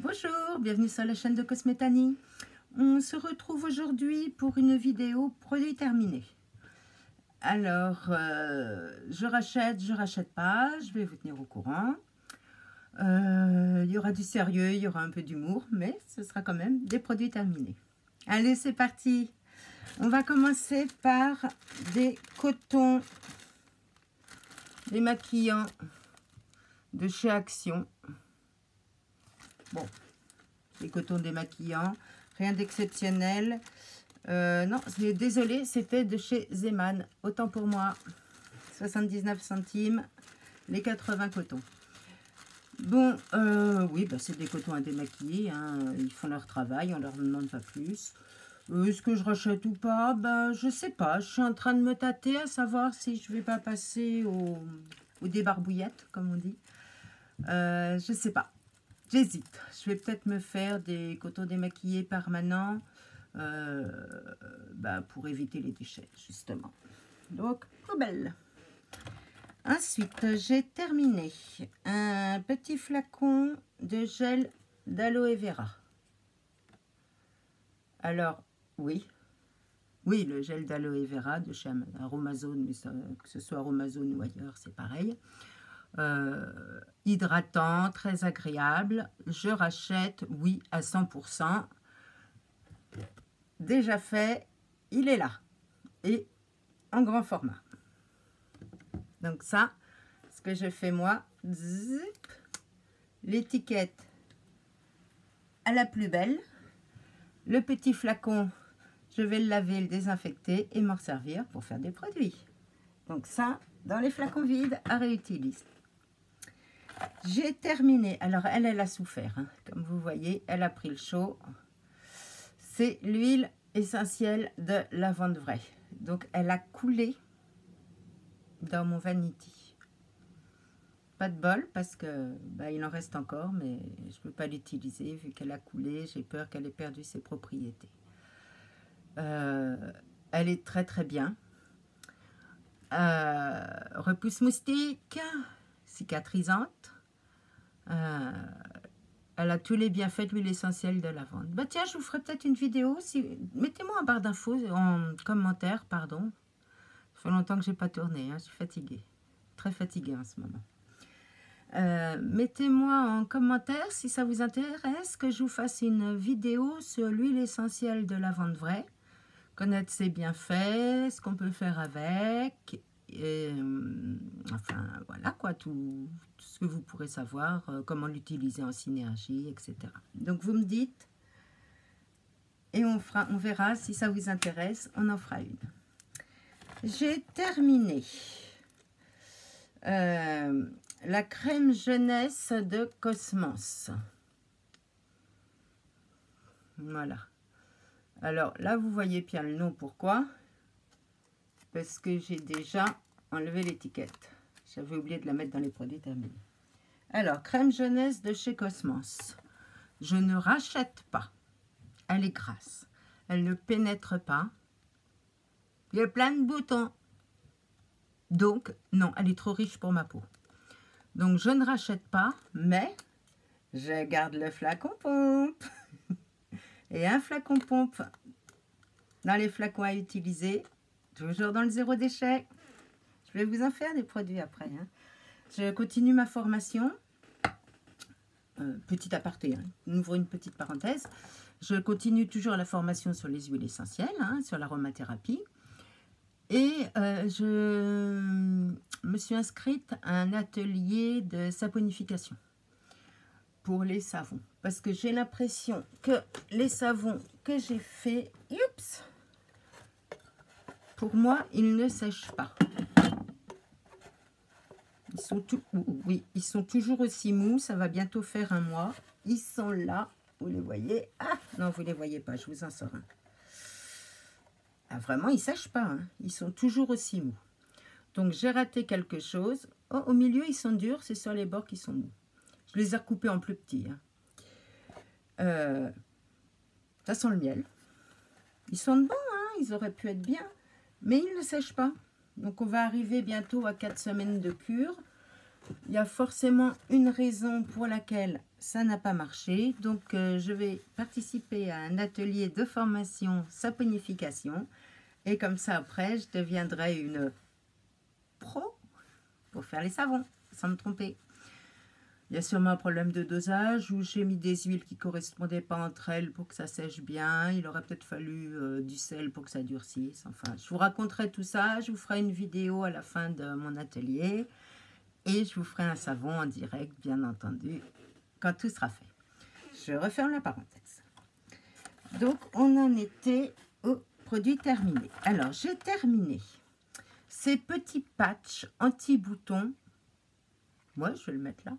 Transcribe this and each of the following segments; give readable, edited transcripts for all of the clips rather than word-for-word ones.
Bonjour, bienvenue sur la chaîne de Cosmétanie. On se retrouve aujourd'hui pour une vidéo produit terminé. Alors, je rachète pas, je vais vous tenir au courant. Il y aura du sérieux, il y aura un peu d'humour, mais ce sera quand même des produits terminés. Allez, c'est parti. On va commencer par des cotons démaquillants de chez Action. Bon, les cotons démaquillants, rien d'exceptionnel. Non, désolé, c'était de chez Zeman. Autant pour moi, 79 centimes, les 80 cotons. Bon, oui, bah, c'est des cotons à démaquiller. Hein. Ils font leur travail, on leur demande pas plus. Est-ce que je rachète ou pas? Bah, je sais pas. Je suis en train de me tâter à savoir si je vais pas passer au débarbouillette, comme on dit. Je sais pas. J'hésite. Je vais peut-être me faire des cotons démaquillés permanents bah, pour éviter les déchets, justement. Donc, poubelle. Ensuite, j'ai terminé un petit flacon de gel d'aloe vera. Alors, oui, le gel d'aloe vera de chez Aromazone, mais ça, que ce soit Aromazone ou ailleurs, c'est pareil. Hydratant, très agréable. Je rachète, oui, à 100%. Déjà fait, il est là. Et en grand format. Donc ça, ce que je fais moi, l'étiquette à la plus belle. Le petit flacon, je vais le laver, le désinfecter et m'en servir pour faire des produits. Donc ça, dans les flacons vides, à réutiliser. J'ai terminé. Alors, elle a souffert. Hein. Comme vous voyez, elle a pris le chaud. C'est l'huile essentielle de lavande vraie. Donc, elle a coulé dans mon vanity. Pas de bol parce que bah, il en reste encore, mais je ne peux pas l'utiliser vu qu'elle a coulé. J'ai peur qu'elle ait perdu ses propriétés. Elle est très très bien. Repousse moustique, cicatrisante. Elle a tous les bienfaits de l'huile essentielle de lavande. Bah tiens, je vous ferai peut-être une vidéo. Mettez-moi en barre d'infos, en commentaire, pardon. Ça fait longtemps que je n'ai pas tourné, hein, je suis fatiguée. Très fatiguée en ce moment. Mettez-moi en commentaire si ça vous intéresse que je vous fasse une vidéo sur l'huile essentielle de lavande vraie. Connaître ses bienfaits, ce qu'on peut faire avec. Et, enfin, voilà quoi, tout ce que vous pourrez savoir, comment l'utiliser en synergie, etc. Donc, vous me dites et on verra si ça vous intéresse, on en fera une. J'ai terminé la crème jeunesse de Cosmos. Voilà. Alors, là, vous voyez bien le nom, pourquoi? Parce que j'ai déjà enlevé l'étiquette. J'avais oublié de la mettre dans les produits terminés. Alors, crème jeunesse de chez Cosmos. Je ne rachète pas. Elle est grasse. Elle ne pénètre pas. Il y a plein de boutons. Donc, non, elle est trop riche pour ma peau. Donc, je ne rachète pas, mais je garde le flacon pompe. Et un flacon pompe dans les flacons à utiliser. Toujours dans le zéro déchet. Je vais vous en faire des produits après. Hein. Je continue ma formation. Petit aparté, hein. On ouvre une petite parenthèse. Je continue toujours la formation sur les huiles essentielles, hein, sur l'aromathérapie. Et je me suis inscrite à un atelier de saponification pour les savons. Parce que j'ai l'impression que les savons que j'ai faits, oups, pour moi, ils ne sèchent pas. Ils sont toujours aussi mous. Ça va bientôt faire un mois. Ils sont là. Vous les voyez? Ah, non, vous ne les voyez pas. Je vous en sors un. Ah, vraiment, ils ne sèchent pas. Hein. Ils sont toujours aussi mous. Donc, j'ai raté quelque chose. Oh, au milieu, ils sont durs. C'est sur les bords qui sont mous. Je les ai recoupés en plus petits. Hein. Ça sent le miel. Ils sont bons. Hein. Ils auraient pu être bien. Mais ils ne sèchent pas. Donc, on va arriver bientôt à 4 semaines de cure. Il y a forcément une raison pour laquelle ça n'a pas marché. Donc, je vais participer à un atelier de formation saponification. Et comme ça, après, je deviendrai une pro pour faire les savons, sans me tromper. Il y a sûrement un problème de dosage où j'ai mis des huiles qui ne correspondaient pas entre elles pour que ça sèche bien. Il aurait peut-être fallu du sel pour que ça durcisse. Enfin, je vous raconterai tout ça. Je vous ferai une vidéo à la fin de mon atelier. Et je vous ferai un savon en direct, bien entendu, quand tout sera fait. Je referme la parenthèse. Donc, on en était au produit terminé. Alors, j'ai terminé ces petits patchs anti-boutons. Moi, je vais le mettre là.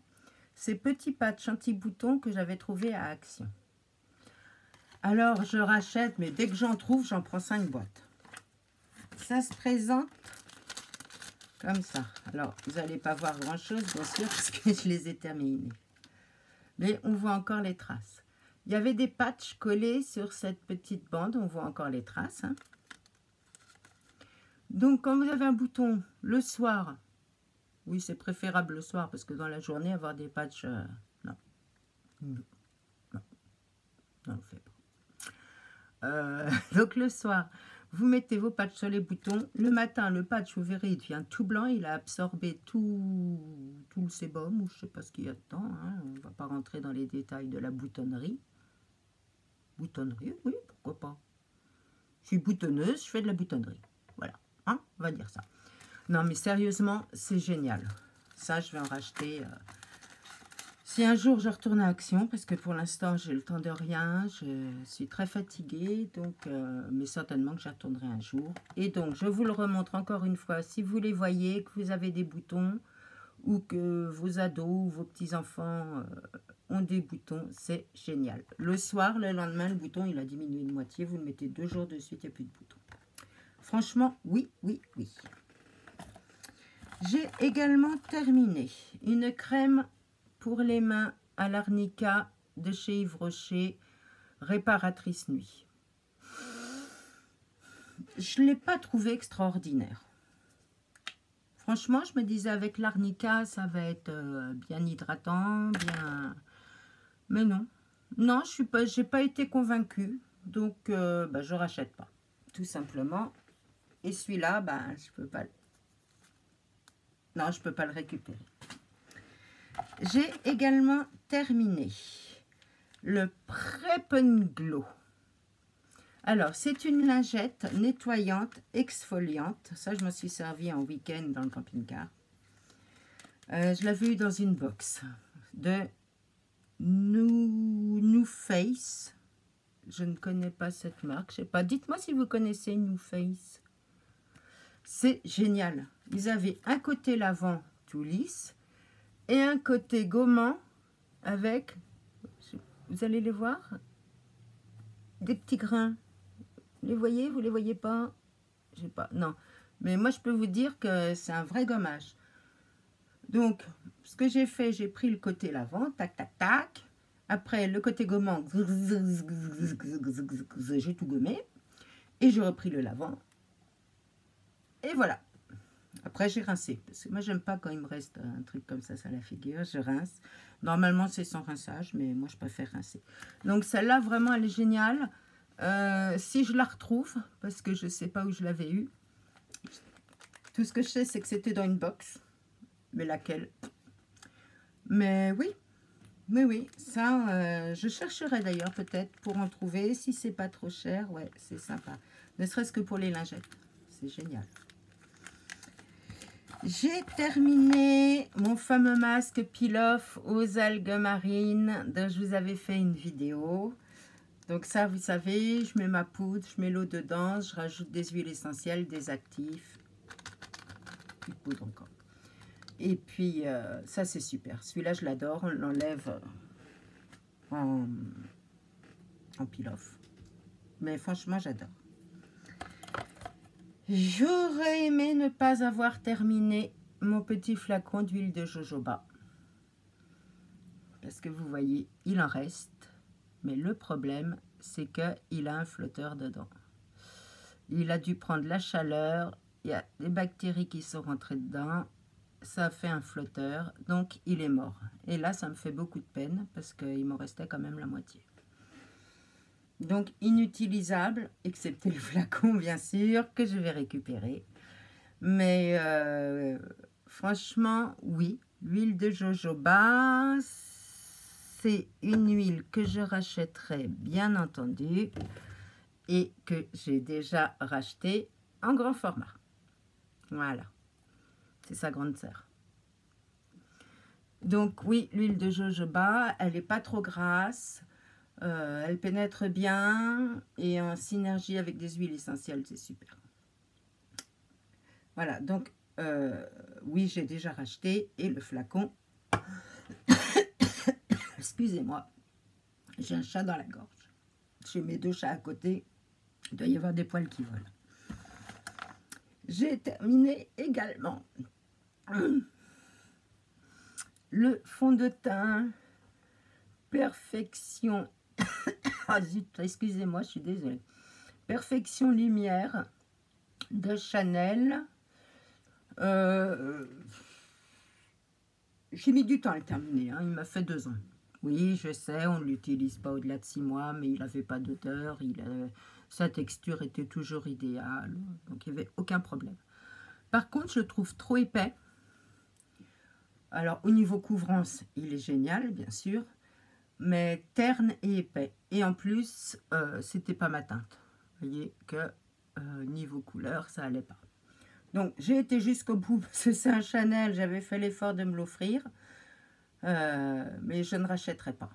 Ces petits patchs anti-boutons que j'avais trouvés à Action. Alors, je rachète, mais dès que j'en trouve, j'en prends 5 boîtes. Ça se présente comme ça. Alors, vous n'allez pas voir grand-chose, bien sûr, parce que je les ai terminés. Mais on voit encore les traces. Il y avait des patchs collés sur cette petite bande. On voit encore les traces. Hein. Donc, quand vous avez un bouton le soir, oui, c'est préférable le soir, parce que dans la journée, avoir des patchs... non. Non. Non. Non, on ne fait pas. Donc, le soir... Vous mettez vos patchs sur les boutons. Le matin, le patch, vous verrez, il devient tout blanc. Il a absorbé tout le sébum, ou je ne sais pas ce qu'il y a dedans. Hein. On ne va pas rentrer dans les détails de la boutonnerie. Boutonnerie, oui, pourquoi pas. Je suis boutonneuse, je fais de la boutonnerie. Voilà, hein, on va dire ça. Non, mais sérieusement, c'est génial. Ça, je vais en racheter... Si un jour je retourne à Action, parce que pour l'instant j'ai le temps de rien, je suis très fatiguée, donc, mais certainement que j'y retournerai un jour. Et donc je vous le remontre encore une fois, si vous les voyez, que vous avez des boutons, ou que vos ados ou vos petits-enfants ont des boutons, c'est génial. Le soir, le lendemain, le bouton il a diminué de moitié, vous le mettez 2 jours de suite, il n'y a plus de boutons. Franchement, oui, oui, oui. J'ai également terminé une crème pour les mains à l'arnica de chez Yves Rocher, réparatrice nuit. Je ne l'ai pas trouvé extraordinaire. Franchement, je me disais avec l'arnica, ça va être bien hydratant, bien... Mais non. Non, j'ai pas été convaincue. Donc, je rachète pas. Tout simplement. Et celui-là, je peux pas... Non, je peux pas le récupérer. J'ai également terminé le Prep and Glow. Alors, c'est une lingette nettoyante, exfoliante. Ça, je m'en suis servi en week-end dans le camping-car. Je l'avais eu dans une box de New Face. Je ne connais pas cette marque. Je sais pas. Dites-moi si vous connaissez New Face. C'est génial. Ils avaient un côté l'avant tout lisse et un côté gommant avec, vous allez les voir, des petits grains. Les voyez? Vous les voyez pas? Je sais pas, non. Mais moi, je peux vous dire que c'est un vrai gommage. Donc, ce que j'ai fait, j'ai pris le côté l'avant, tac, tac, tac. Après, le côté gommant, j'ai tout gommé. Et j'ai repris le l'avant. Et voilà. Après, j'ai rincé. Parce que moi, j'aime pas quand il me reste un truc comme ça à la figure. Je rince. Normalement, c'est sans rinçage, mais moi, je préfère rincer. Donc, celle-là, vraiment, elle est géniale. Si je la retrouve, parce que je ne sais pas où je l'avais eu. Tout ce que je sais, c'est que c'était dans une box. Mais laquelle? Mais oui. Mais oui, ça, je chercherai d'ailleurs peut-être pour en trouver. Si c'est pas trop cher, ouais, c'est sympa. Ne serait-ce que pour les lingettes. C'est génial. J'ai terminé mon fameux masque peel-off aux algues marines dont je vous avais fait une vidéo. Donc ça, vous savez, je mets ma poudre, je mets l'eau dedans, je rajoute des huiles essentielles, des actifs. Plus de poudre encore. Et puis, ça c'est super. Celui-là, je l'adore. On l'enlève en peel-off. Mais franchement, j'adore. J'aurais aimé ne pas avoir terminé mon petit flacon d'huile de jojoba. Parce que vous voyez, il en reste. Mais le problème, c'est qu'il a un flotteur dedans. Il a dû prendre la chaleur. Il y a des bactéries qui sont rentrées dedans. ça a fait un flotteur, donc il est mort. Et là, ça me fait beaucoup de peine parce qu'il m'en restait quand même la moitié. Donc, inutilisable, excepté le flacon, bien sûr, que je vais récupérer. Mais franchement, oui, l'huile de jojoba, c'est une huile que je rachèterai, bien entendu, et que j'ai déjà racheté en grand format. Voilà, c'est sa grande sœur. Donc oui, l'huile de jojoba, elle n'est pas trop grasse, elle pénètre bien et en synergie avec des huiles essentielles, c'est super. Voilà, donc oui, j'ai déjà racheté et le flacon, excusez-moi, j'ai un chat dans la gorge. J'ai mes 2 chats à côté, il doit y avoir des poils qui volent. J'ai terminé également le fond de teint Perfection. Ah zut, excusez-moi, je suis désolée. Perfection Lumière de Chanel. J'ai mis du temps à le terminer, hein. Il m'a fait 2 ans. Oui, je sais, on ne l'utilise pas au-delà de 6 mois, mais il n'avait pas d'odeur, sa texture était toujours idéale, donc il n'y avait aucun problème. Par contre, je le trouve trop épais. Alors, au niveau couvrance, il est génial, bien sûr, mais terne et épais. Et en plus, c'était pas ma teinte. Vous voyez que niveau couleur, ça allait pas. Donc, j'ai été jusqu'au bout, parce que c'est un Chanel, j'avais fait l'effort de me l'offrir, mais je ne rachèterai pas.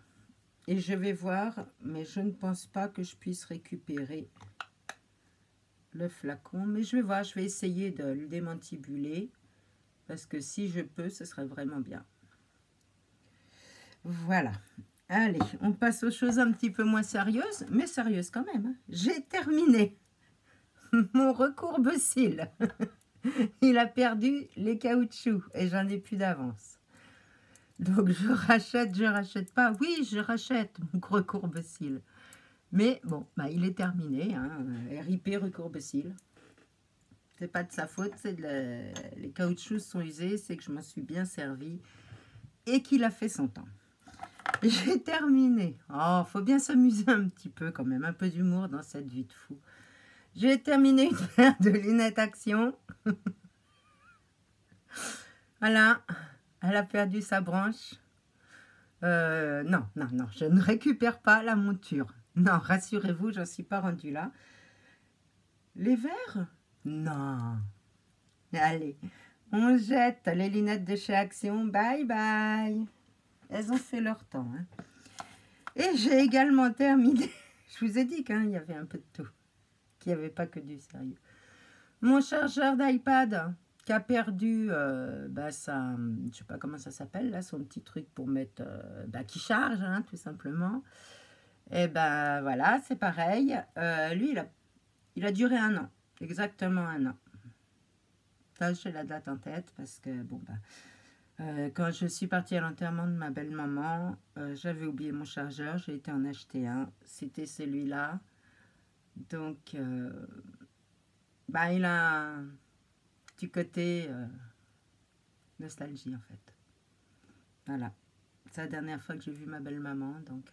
Et je vais voir, mais je ne pense pas que je puisse récupérer le flacon. Mais je vais voir, je vais essayer de le démantibuler, parce que si je peux, ce serait vraiment bien. Voilà. Allez, on passe aux choses un petit peu moins sérieuses, mais sérieuses quand même, hein. J'ai terminé mon recourbe-cils. Il a perdu les caoutchoucs et j'en ai plus d'avance. Donc je rachète pas. Oui, je rachète mon recourbe-cils. Mais bon, bah, il est terminé, hein. RIP recourbe-cils. C'est pas de sa faute, c'est les caoutchoucs sont usés, c'est que je m'en suis bien servi et qu'il a fait son temps. J'ai terminé. Oh, faut bien s'amuser un petit peu quand même, un peu d'humour dans cette vie de fou. J'ai terminé une paire de lunettes Action. Voilà, elle a perdu sa branche. Non, je ne récupère pas la monture. Non, rassurez-vous, j'en suis pas rendue là. Les verres? Non. Allez, on jette les lunettes de chez Action. Bye bye. Elles ont fait leur temps, hein. Et j'ai également terminé. Je vous ai dit qu'il y avait un peu de tout. Qu'il n'y avait pas que du sérieux. Mon chargeur d'iPad qui a perdu ça, je sais pas comment ça s'appelle là, son petit truc pour mettre qui charge, hein, tout simplement. Et ben voilà, c'est pareil. Lui, il a duré 1 an, exactement 1 an. Ça, j'ai la date en tête parce que bon quand je suis partie à l'enterrement de ma belle-maman, j'avais oublié mon chargeur, j'ai été en acheter un. C'était celui-là. Donc, il a un petit côté nostalgie en fait. Voilà. C'est la dernière fois que j'ai vu ma belle-maman. Donc,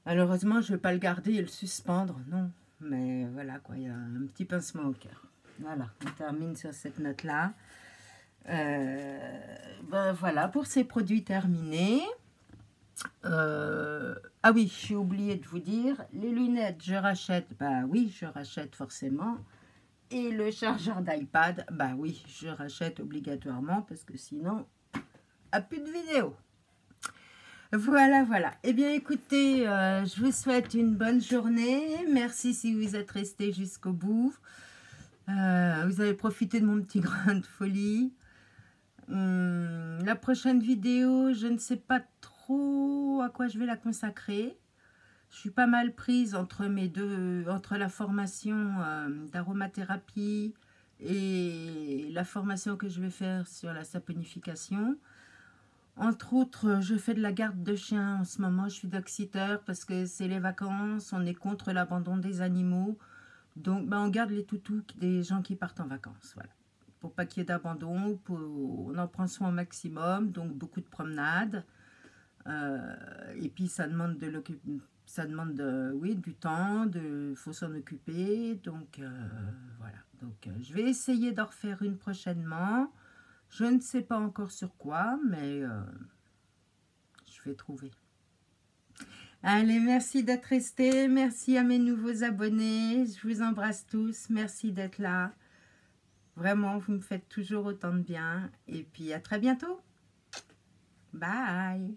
malheureusement, je ne vais pas le garder et le suspendre, non. Mais voilà quoi, il y a un petit pincement au cœur. Voilà, on termine sur cette note-là. Voilà pour ces produits terminés. Ah oui, j'ai oublié de vous dire, les lunettes, je rachète. Bah oui, je rachète forcément. Et le chargeur d'iPad, bah oui, je rachète obligatoirement parce que sinon, plus de vidéo. Voilà. Eh bien, écoutez, je vous souhaite une bonne journée. Merci si vous êtes restés jusqu'au bout. Vous avez profité de mon petit grain de folie. La prochaine vidéo, je ne sais pas trop à quoi je vais la consacrer. Je suis pas mal prise entre la formation d'aromathérapie et la formation que je vais faire sur la saponification. Entre autres, je fais de la garde de chiens en ce moment. Je suis dog-sitter parce que c'est les vacances. On est contre l'abandon des animaux. Donc, on garde les toutous des gens qui partent en vacances. Voilà. pour pas qu'il y ait d'abandon. On en prend soin au maximum, donc beaucoup de promenades. Et puis ça demande oui, du temps, faut s'en occuper. Donc voilà. Donc je vais essayer d'en refaire une prochainement. Je ne sais pas encore sur quoi, mais je vais trouver. Allez, merci d'être resté. Merci à mes nouveaux abonnés. Je vous embrasse tous. Merci d'être là. Vraiment, vous me faites toujours autant de bien. Et puis à très bientôt. Bye.